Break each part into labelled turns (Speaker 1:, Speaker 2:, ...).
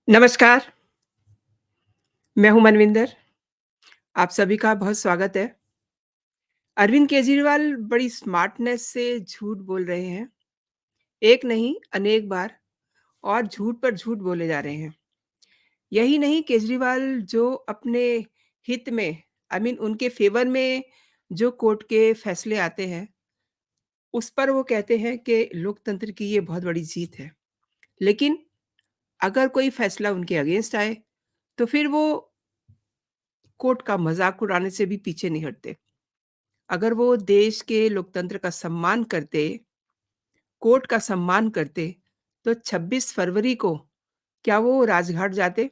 Speaker 1: नमस्कार, मैं हूँ मनविंदर। आप सभी का बहुत स्वागत है। अरविंद केजरीवाल बड़ी स्मार्टनेस से झूठ बोल रहे हैं। एक नहीं, अनेक बार और झूठ पर झूठ बोले जा रहे हैं। यही नहीं, केजरीवाल जो अपने हित में उनके फ़ेवर में जो कोर्ट के फैसले आते हैं, उस पर वो कहते हैं कि लोकतंत्र की ये बहुत बड़ी जीत है। लेकिन अगर कोई फैसला उनके अगेंस्ट आए, तो फिर वो कोर्ट का मज़ाक उड़ाने से भी पीछे नहीं हटते। अगर वो देश के लोकतंत्र का सम्मान करते, कोर्ट का सम्मान करते, तो 26 फरवरी को क्या वो राजघाट जाते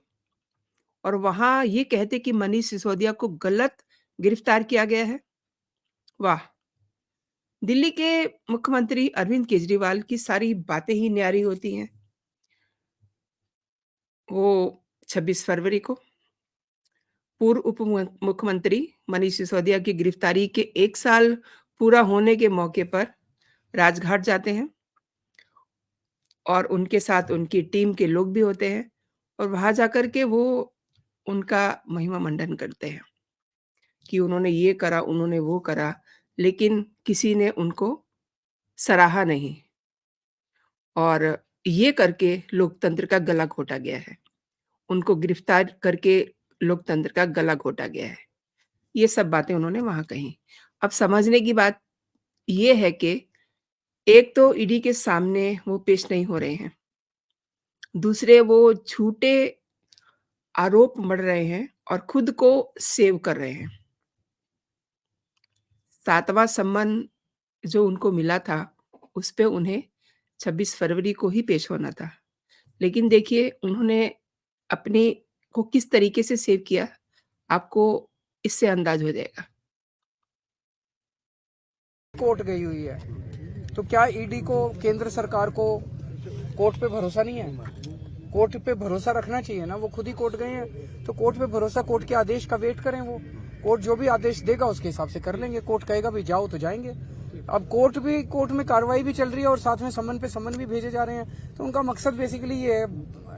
Speaker 1: और वहाँ ये कहते कि मनीष सिसोदिया को गलत गिरफ्तार किया गया है? वाह! दिल्ली के मुख्यमंत्री अरविंद केजरीवाल की सारी बातें ही न्यारी होती हैं। वो 26 फरवरी को पूर्व मुख्यमंत्री मनीष सिसोदिया की गिरफ्तारी के 1 साल पूरा होने के मौके पर राजघाट जाते हैं। और उनके साथ उनकी टीम के लोग भी होते हैं और वहाँ जाकर के वो उनका महिमा मंडन करते हैं कि उन्होंने ये करा, उन्होंने वो करा, लेकिन किसी ने उनको सराहा नहीं और ये करके लोकतंत्र का गला घोटा गया है। उनको गिरफ्तार करके लोकतंत्र का गला घोटा गया है। ये सब बातें उन्होंने वहाँ कहीं। अब समझने की बात ये है कि एक तो ईडी के सामने वो पेश नहीं हो रहे हैं। दूसरे वो झूठे आरोप मढ़ रहे हैं और खुद को सेव कर रहे हैं। 7वाँ सम्मन जो उनको मिला था, उस पे उन्हें 26 फरवरी को ही पेश होना था। लेकिन देखिए उन्होंने अपने को किस तरीके से सेव किया, आपको इससे अंदाज़ हो जाएगा।
Speaker 2: कोर्ट गई हुई है तो क्या ईडी को, केंद्र सरकार को कोर्ट पे भरोसा नहीं है? कोर्ट पे भरोसा रखना चाहिए ना। वो खुद ही कोर्ट गए हैं तो कोर्ट पे भरोसा, कोर्ट के आदेश का वेट करें। वो कोर्ट जो भी आदेश देगा उसके हिसाब से कर लेंगे। कोर्ट कहेगा भी जाओ तो जाएंगे। अब कोर्ट में कार्रवाई भी चल रही है और साथ में समन पे समन भी भेजे जा रहे हैं। तो उनका मकसद बेसिकली ये है,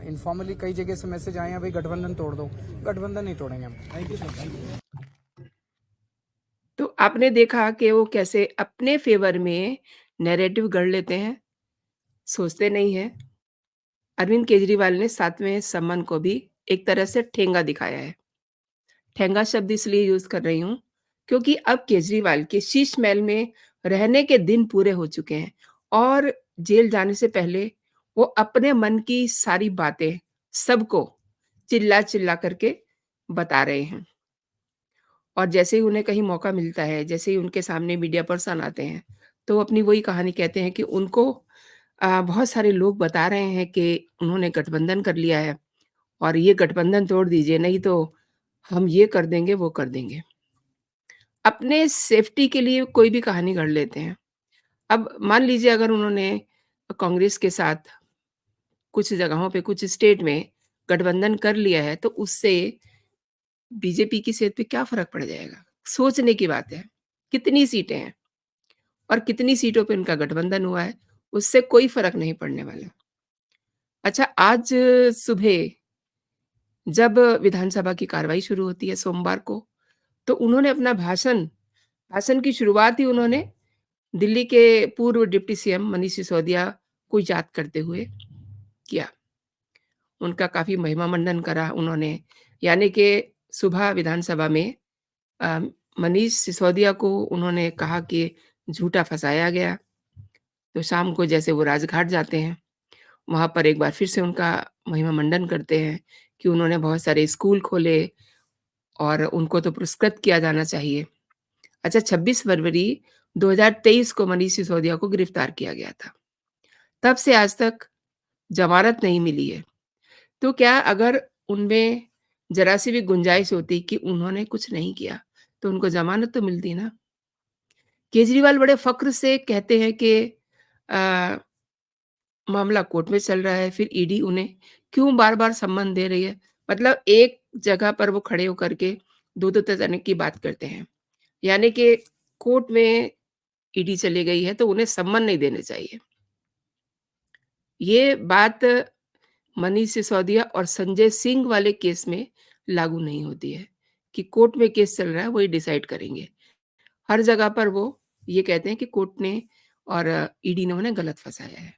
Speaker 2: इनफॉर्मली कई जगह से मैसेज आए हैं, भाई गठबंधन तोड़ दो। गठबंधन नहीं तोड़ेंगे हम। Thank you sir.
Speaker 1: तो आपने देखा कि वो कैसे अपने फ़ेवर में नैरेटिव गढ़ लेते हैं, सोचते नहीं हैं। अरविंद केजरीवाल ने 7वें सम्मन को भी एक तरह से ठेंगा दिखाया है। ठेंगा शब्द इसलिए यूज़ कर रही हूँ, क्योंकि अब केजरीवाल के शीश महल में रहने के दिन पूरे हो चुके हैं और जेल जाने से पहले वो अपने मन की सारी बातें सबको चिल्ला-चिल्ला करके बता रहे हैं। और जैसे ही उन्हें कहीं मौका मिलता है, जैसे ही उनके सामने मीडिया पर्सन आते हैं, तो वो अपनी वही कहानी कहते हैं कि उनको बहुत सारे लोग बता रहे हैं कि उन्होंने गठबंधन कर लिया है और ये गठबंधन तोड़ दीजिए, नहीं तो हम ये कर देंगे, वो कर देंगे। अपने सेफ्टी के लिए कोई भी कहानी गढ़ लेते हैं। अब मान लीजिए अगर उन्होंने कांग्रेस के साथ कुछ जगहों पे, कुछ स्टेट में गठबंधन कर लिया है, तो उससे बीजेपी की सेहत पे क्या फ़र्क पड़ जाएगा? सोचने की बात है। कितनी सीटें हैं और कितनी सीटों पे उनका गठबंधन हुआ है, उससे कोई फ़र्क नहीं पड़ने वाला। अच्छा, आज सुबह जब विधानसभा की कार्रवाई शुरू होती है सोमवार को, तो उन्होंने अपना भाषण की शुरुआत ही उन्होंने दिल्ली के पूर्व डिप्टी सीएम मनीष सिसोदिया को याद करते हुए किया। उनका काफ़ी महिमा मंडन करा उन्होंने, यानी कि सुबह विधानसभा में अ, मनीष सिसोदिया को उन्होंने कहा कि झूठा फँसाया गया, तो शाम को जैसे वो राजघाट जाते हैं, वहाँ पर एक बार फिर से उनका महिमा मंडन करते हैं कि उन्होंने बहुत सारे स्कूल खोले और उनको तो पुरस्कृत किया जाना चाहिए। अच्छा, 26 फरवरी 2023 को मनीष सिसोदिया को गिरफ्तार किया गया था। तब से आज तक ज़मानत नहीं मिली है। तो क्या अगर उनमें ज़रा-सी भी गुंजाइश होती कि उन्होंने कुछ नहीं किया, तो उनको ज़मानत तो मिलती ना। केजरीवाल बड़े फ़क्र से कहते हैं कि अ, मामला कोर्ट में चल रहा है, फिर ईडी उन्हें क्यों बार-बार सम्मन दे रही है? मतलब एक जगह पर वो खड़े होकर के 2-2 तरह की बात करते हैं। यानी कि कोर्ट में ईडी चली गई है, तो उन्हें सम्मन नहीं देने चाहिए। ये बात मनीष सिसोदिया और संजय सिंह वाले केस में लागू नहीं होती है कि कोर्ट में केस चल रहा है, वही डिसाइड करेंगे। हर जगह पर वो ये कहते हैं कि कोर्ट ने और ईडी ने उन्हें गलत फँसाया है।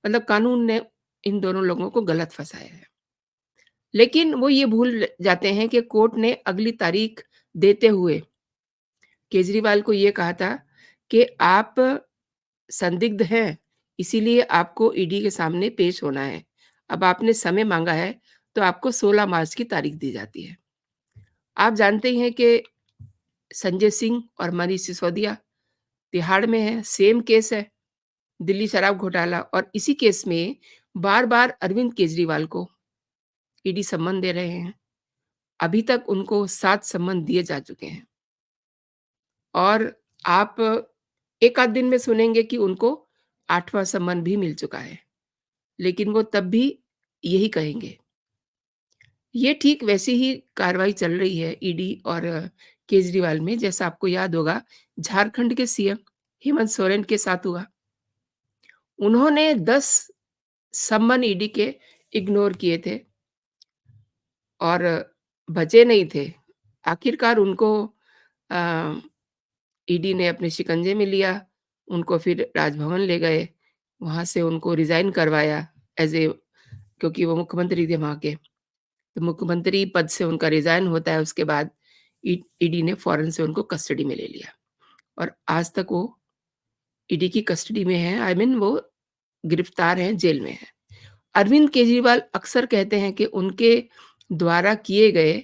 Speaker 1: मतलब कानून ने इन दोनों लोगों को गलत फँसाया है। लेकिन वो ये भूल जाते हैं कि कोर्ट ने अगली तारीख देते हुए केजरीवाल को ये कहा था कि आप संदिग्ध हैं, इसीलिए आपको ईडी के सामने पेश होना है। अब आपने समय माँगा है, तो आपको 16 मार्च की तारीख दी जाती है। आप जानते ही हैं कि संजय सिंह और मनीष सिसोदिया तिहाड़ में हैं, सेम केस है, दिल्ली शराब घोटाला, और इसी केस में बार-बार अरविंद केजरीवाल को ईडी सम्मन दे रहे हैं। अभी तक उनको 7 सम्मन दिए जा चुके हैं और आप एक आध दिन में सुनेंगे कि उनको 8वां सम्मन भी मिल चुका है, लेकिन वो तब भी यही कहेंगे। ये ठीक वैसी ही कार्रवाई चल रही है ईडी और केजरीवाल में, जैसा आपको याद होगा झारखंड के सीएम हेमंत सोरेन के साथ हुआ। उन्होंने 10 सम्मन ईडी के इग्नोर किए थे और बचे नहीं थे। आखिरकार उनको अ, ईडी ने अपने शिकंजे में लिया, उनको फिर राजभवन ले गए, वहाँ से उनको रिज़ाइन करवाया एज़ ए, क्योंकि वो मुख्यमंत्री थे वहाँ के। तो मुख्यमंत्री पद से उनका रिज़ाइन होता है, उसके बाद ईडी ने फ़ौरन से उनको कस्टडी में ले लिया और आज तक वो ईडी की कस्टडी में हैं, आई मीन वो गिरफ्तार हैं, जेल में हैं। अरविंद केजरीवाल अक्सर कहते हैं कि उनके द्वारा किए गए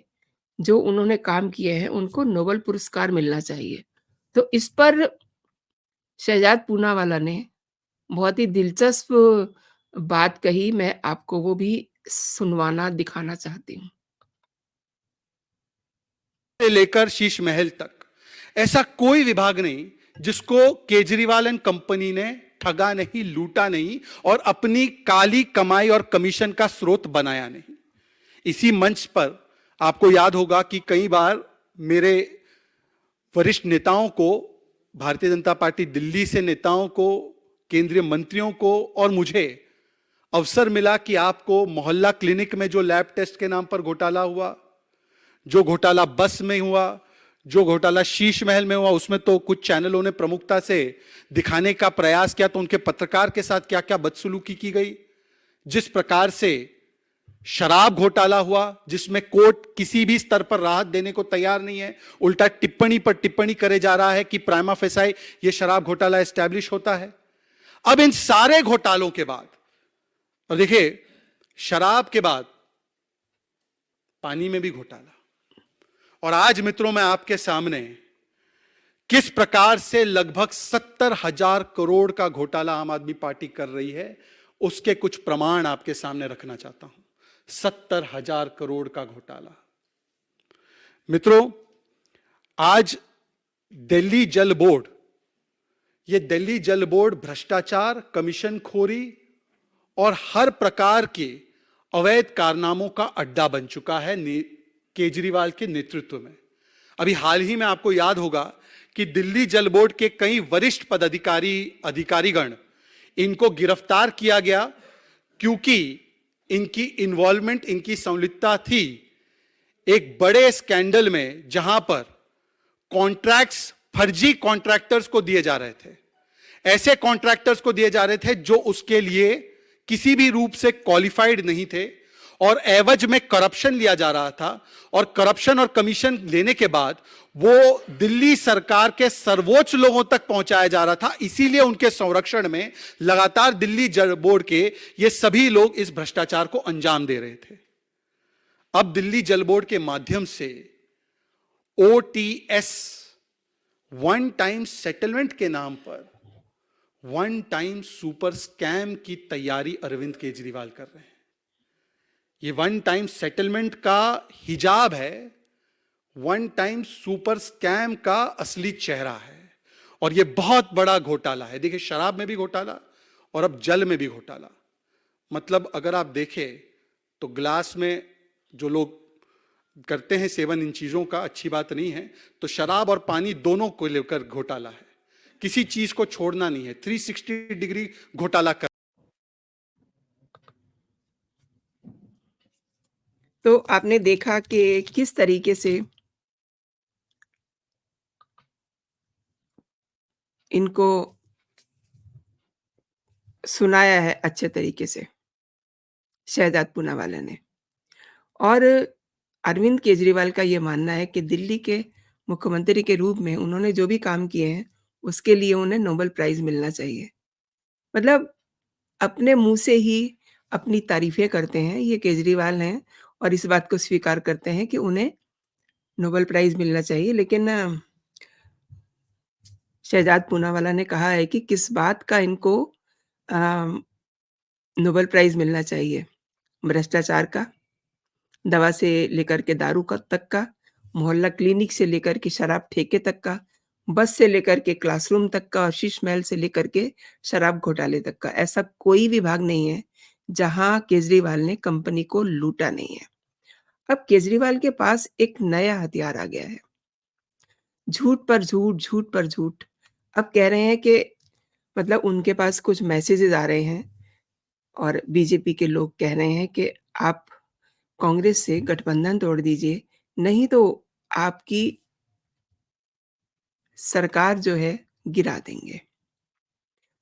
Speaker 1: जो उन्होंने काम किए हैं, उनको नोबेल पुरस्कार मिलना चाहिए। तो इस पर शहजाद पूनावाला ने बहुत ही दिलचस्प बात कही, मैं आपको वो भी सुनवाना, दिखाना चाहती हूँ।
Speaker 3: से लेकर शीश महल तक ऐसा कोई विभाग नहीं जिसको केजरीवाल एंड कंपनी ने ठगा नहीं, लूटा नहीं और अपनी काली कमाई और कमीशन का स्रोत बनाया नहीं। इसी मंच पर आपको याद होगा कि कई बार मेरे वरिष्ठ नेताओं को, भारतीय जनता पार्टी दिल्ली से नेताओं को, केंद्रीय मंत्रियों को और मुझे अवसर मिला कि आपको मोहल्ला क्लिनिक में जो लैब टेस्ट के नाम पर घोटाला हुआ, जो घोटाला बस में हुआ, जो घोटाला शीश महल में हुआ, उसमें तो कुछ चैनलों ने प्रमुखता से दिखाने का प्रयास किया, तो उनके पत्रकार के साथ क्या क्या बदसलूकी की गई। जिस प्रकार से शराब घोटाला हुआ, जिसमें कोर्ट किसी भी स्तर पर राहत देने को तैयार नहीं है, उल्टा टिप्पणी पर टिप्पणी करे जा रहा है कि प्राइमा फेसाई ये शराब घोटाला एस्टैब्लिश होता है। अब इन सारे घोटालों के बाद, और देखिए शराब के बाद पानी में भी घोटाला, और आज मित्रों मैं आपके सामने किस प्रकार से लगभग 70,000 करोड़ का घोटाला आम आदमी पार्टी कर रही है, उसके कुछ प्रमाण आपके सामने रखना चाहता हूं। 70,000 करोड़ का घोटाला। मित्रों, आज दिल्ली जल बोर्ड, ये दिल्ली जल बोर्ड भ्रष्टाचार, कमीशनखोरी और हर प्रकार के अवैध कारनामों का अड्डा बन चुका है केजरीवाल के नेतृत्व में। अभी हाल ही में आपको याद होगा कि दिल्ली जल बोर्ड के कई वरिष्ठ अधिकारीगण, इनको गिरफ्तार किया गया क्योंकि इनकी इन्वॉल्वमेंट, इनकी संलिप्तता थी एक बड़े स्कैंडल में, जहां पर कॉन्ट्रैक्ट्स फर्जी कॉन्ट्रैक्टर्स को दिए जा रहे थे। ऐसे कॉन्ट्रैक्टर्स को दिए जा रहे थे जो उसके लिए किसी भी रूप से क्वालिफाइड नहीं थे, और एवज में करप्शन लिया जा रहा था, और करप्शन और कमीशन लेने के बाद वो दिल्ली सरकार के सर्वोच्च लोगों तक पहुंचाया जा रहा था। इसीलिए उनके संरक्षण में लगातार दिल्ली जल बोर्ड के ये सभी लोग इस भ्रष्टाचार को अंजाम दे रहे थे। अब दिल्ली जल बोर्ड के माध्यम से OTS, वन टाइम सेटलमेंट के नाम पर वन टाइम सुपर स्कैम की तैयारी अरविंद केजरीवाल कर रहे हैं। ये वन टाइम सेटलमेंट का हिजाब है, वन टाइम सुपर स्कैम का असली चेहरा है, और ये बहुत बड़ा घोटाला है। देखिए, शराब में भी घोटाला और अब जल में भी घोटाला। मतलब अगर आप देखें तो ग्लास में जो लोग करते हैं सेवन इन चीजों का, अच्छी बात नहीं है, तो शराब और पानी दोनों को लेकर घोटाला है। किसी चीज को छोड़ना नहीं है, 360 डिग्री घोटाला कर।
Speaker 1: तो आपने देखा कि किस तरीके से इनको सुनाया है अच्छे तरीके से, शहज़ाद पूनावाला ने। और अरविंद केजरीवाल का ये मानना है कि दिल्ली के मुख्यमंत्री के रूप में उन्होंने जो भी काम किए हैं, उसके लिए उन्हें नोबेल प्राइज़ मिलना चाहिए। मतलब अपने मुँह से ही अपनी तारीफ़ें करते हैं, ये केजरीवाल हैं और इस बात को स्वीकार करते हैं कि उन्हें नोबेल प्राइज़ मिलना चाहिए। लेकिन शहज़ाद पूनावाला ने कहा है कि किस बात का इनको अ, नोबेल प्राइज़ मिलना चाहिए। भ्रष्टाचार का, दवा से लेकर के दारू का तक का, मोहल्ला क्लिनिक से लेकर के शराब ठेके तक का, बस से लेकर के क्लासरूम तक का और शीश महल से लेकर के शराब घोटाले तक का। ऐसा कोई विभाग नहीं है, जहाँ केजरीवाल ने कंपनी को लूटा नहीं है। अब केजरीवाल के पास एक नया हथियार आ गया है, झूठ पर झूठ, झूठ पर झूठ। अब कह रहे हैं कि मतलब उनके पास कुछ मैसेजेज़ आ रहे हैं और बीजेपी के लोग कह रहे हैं कि आप कांग्रेस से गठबंधन तोड़ दीजिए, नहीं तो आपकी सरकार जो है गिरा देंगे।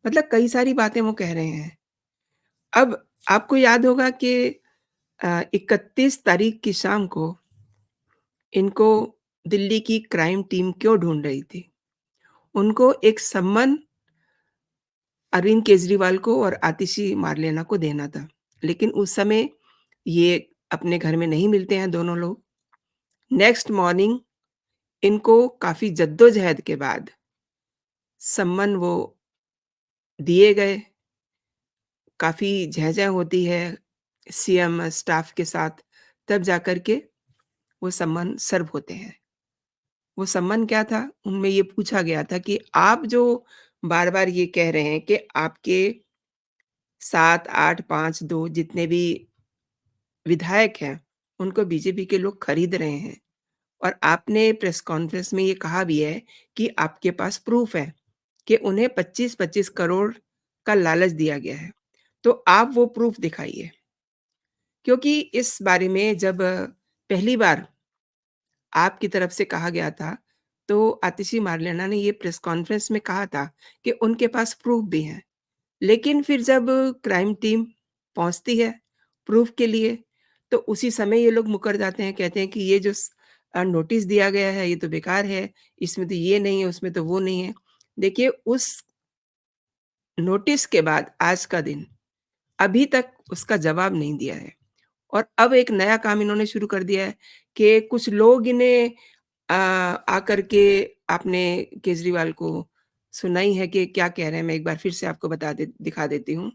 Speaker 1: मतलब कई सारी बातें वो कह रहे हैं। अब आपको याद होगा कि 31 तारीख की शाम को इनको दिल्ली की क्राइम टीम क्यों ढूँढ रही थी? उनको एक सम्मन अरविंद केजरीवाल को और आतिशी मार्लेना को देना था। लेकिन उस समय ये अपने घर में नहीं मिलते हैं दोनों लोग। नेक्स्ट मॉर्निंग इनको काफ़ी जद्दोजहद के बाद सम्मन वो दिए गए। काफ़ी झह-झह होती है सीएम स्टाफ के साथ, तब जाकर के वो सम्मन सर्व होते हैं। वो सम्मन क्या था? उनमें ये पूछा गया था कि आप जो बार-बार ये कह रहे हैं कि आपके 7, 8, 5, 2 जितने भी विधायक हैं, उनको बीजेपी के लोग खरीद रहे हैं और आपने प्रेस कॉन्फ्रेंस में ये कहा भी है कि आपके पास प्रूफ है कि उन्हें 25-25 करोड़ का लालच दिया गया है। तो आप वो प्रूफ दिखाइए। क्योंकि इस बारे में जब पहली बार आपकी तरफ से कहा गया था, तो आतिशी मार्लेना ने ये प्रेस कॉन्फ्रेंस में कहा था कि उनके पास प्रूफ भी हैं। लेकिन फिर जब क्राइम टीम पहुँचती है प्रूफ के लिए, तो उसी समय ये लोग मुकर जाते हैं, कहते हैं कि ये जो नोटिस दिया गया है, ये तो बेकार है, इसमें तो ये नहीं है, उसमें तो वो नहीं है। देखिए, उस नोटिस के बाद आज का दिन, अभी तक उसका जवाब नहीं दिया है। और अब एक नया काम इन्होंने शुरू कर दिया है कि कुछ लोग इन्हें आकर के आपने केजरीवाल को सुनाई है कि क्या कह रहे हैं, मैं एक बार फिर से आपको दिखा देती हूँ।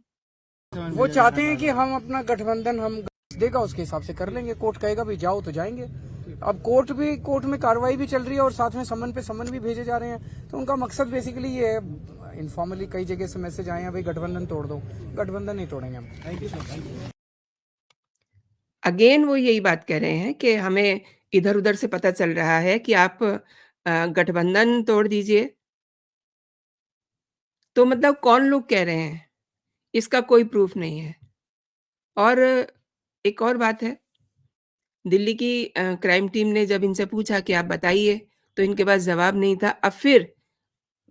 Speaker 2: वो चाहते हैं कि हम अपना गठबंधन हम देगा उसके हिसाब से कर लेंगे, कोर्ट कहेगा भी जाओ तो जाएंगे। अब कोर्ट में कार्रवाई भी चल रही है और साथ में सम्मन पे सम्मन भी भेजे जा रहे हैं। तो उनका मकसद बेसिकली ये है, इनफॉर्मली कई जगह से मैसेज आए हैं भाई गठबंधन तोड़ दो, गठबंधन नहीं तोड़ेंगे हम। Thank you sir.
Speaker 1: अगेन वो यही बात कह रहे हैं कि हमें इधर-उधर से पता चल रहा है कि आप गठबंधन तोड़ दीजिए। तो मतलब कौन लोग कह रहे हैं? इसका कोई प्रूफ नहीं है। और एक और बात है, दिल्ली की क्राइम टीम ने जब इनसे पूछा कि आप बताइए, तो इनके पास जवाब नहीं था। अब फिर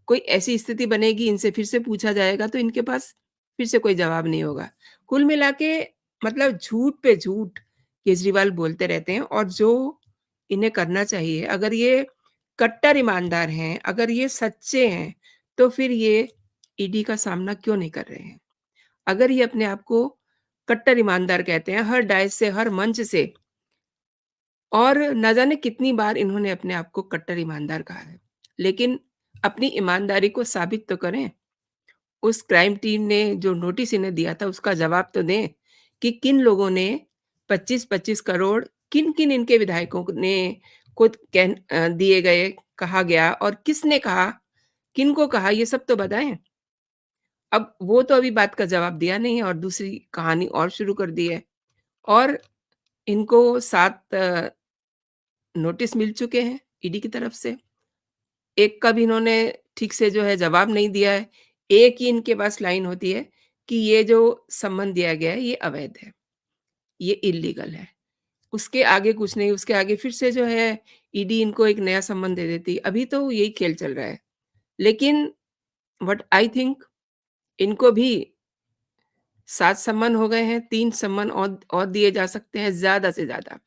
Speaker 1: कोई ऐसी स्थिति बनेगी, इनसे फिर से पूछा जाएगा, तो इनके पास फिर से कोई जवाब नहीं होगा। कुल मिला के मतलब झूठ पे झूठ केजरीवाल बोलते रहते हैं और जो इन्हें करना चाहिए, अगर ये कट्टर ईमानदार हैं, अगर ये सच्चे हैं, तो फिर ये ईडी का सामना क्यों नहीं कर रहे हैं? अगर ये अपने आप को कट्टर ईमानदार कहते हैं, हर डायस से, हर मंच से और ना जाने कितनी बार इन्होंने अपने आप को कट्टर ईमानदार कहा है। लेकिन अपनी ईमानदारी को साबित तो करें। उस क्राइम टीम ने जो नोटिस इन्हें दिया था उसका जवाब तो दें कि किन लोगों ने 25-25 करोड़ किन-किन इनके विधायकों ने खुद दिए गए, कहा गया और किसने कहा, किनको कहा ये सब तो बताएँ। अब वो तो अभी बात का जवाब दिया नहीं है और दूसरी कहानी और शुरू कर दी है और इनको 7 नोटिस मिल चुके हैं ईडी की तरफ से। एक का भी इन्होंने ठीक से जो है जवाब नहीं दिया है। एक ही इनके पास लाइन होती है कि ये जो सम्मन दिया गया है ये अवैध है, ये इल्लीगल है। उसके आगे कुछ नहीं, उसके आगे फिर से जो है ईडी इनको एक नया सम्मन दे देती। अभी तो यही खेल चल रहा है। लेकिन व्हाट आई थिंक इनको भी 7 सम्मन हो गए हैं, 3 सम्मन और दिए जा सकते हैं ज़्यादा से ज़्यादा।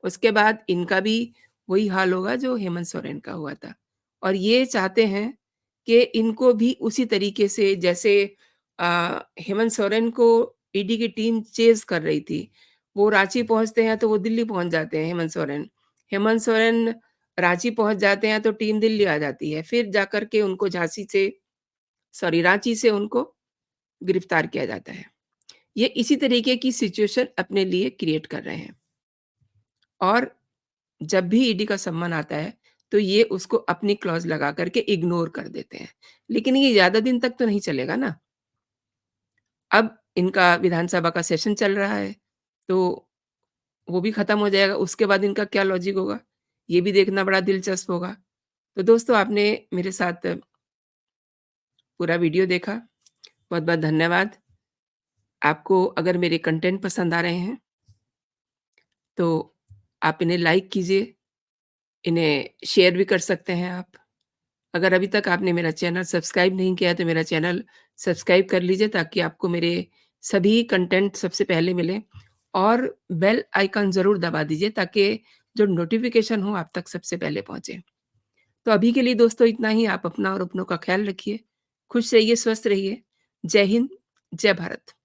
Speaker 1: उसके बाद इनका भी वही हाल होगा जो हेमंत सोरेन का हुआ था। और ये चाहते हैं कि इनको भी उसी तरीके से जैसे हेमंत सोरेन को ईडी की टीम चेज़ कर रही थी। वो रांची पहुँचते हैं तो वो दिल्ली पहुँच जाते हैं हेमंत सोरेन। हेमंत सोरेन रांची पहुँच जाते हैं तो टीम दिल्ली आ जाती है। फिर जाकर के उनको रांची से उनको गिरफ्तार किया जाता है। ये इसी तरीके की सिचुएशन अपने लिए क्रिएट कर रहे हैं। और जब भी ईडी का सम्मन आता है, तो ये उसको अपनी क्लॉज़ लगा कर के इग्नोर कर देते हैं। लेकिन ये ज़्यादा दिन तक तो नहीं चलेगा ना। अब इनका विधानसभा का सेशन चल रहा है, तो वो भी खत्म हो जाएगा, उसके बाद इनका क्या लॉजिक होगा, ये भी देखना बड़ा दिलचस्प होगा। तो दोस्तों आपने मेरे साथ पूरा वीडियो देखा, बहुत-बहुत धन्यवाद। आपको अगर मेरे कंटेंट पसंद आ रहे हैं, तो आप इन्हें लाइक कीजिए, इन्हें शेयर भी कर सकते हैं आप। अगर अभी तक आपने मेरा चैनल सब्सक्राइब नहीं किया है, तो मेरा चैनल सब्सक्राइब कर लीजिए ताकि आपको मेरे सभी कंटेंट सबसे पहले मिलें और बेल आइकन ज़रूर दबा दीजिए ताकि जो नोटिफ़िकेशन हो आप तक सबसे पहले पहुँचे। तो अभी के लिए दोस्तों इतना ही। आप अपना और अपनों का ख़्याल रखिए। खुश रहिए, स्वस्थ रहिए। जय हिंद, जय भारत।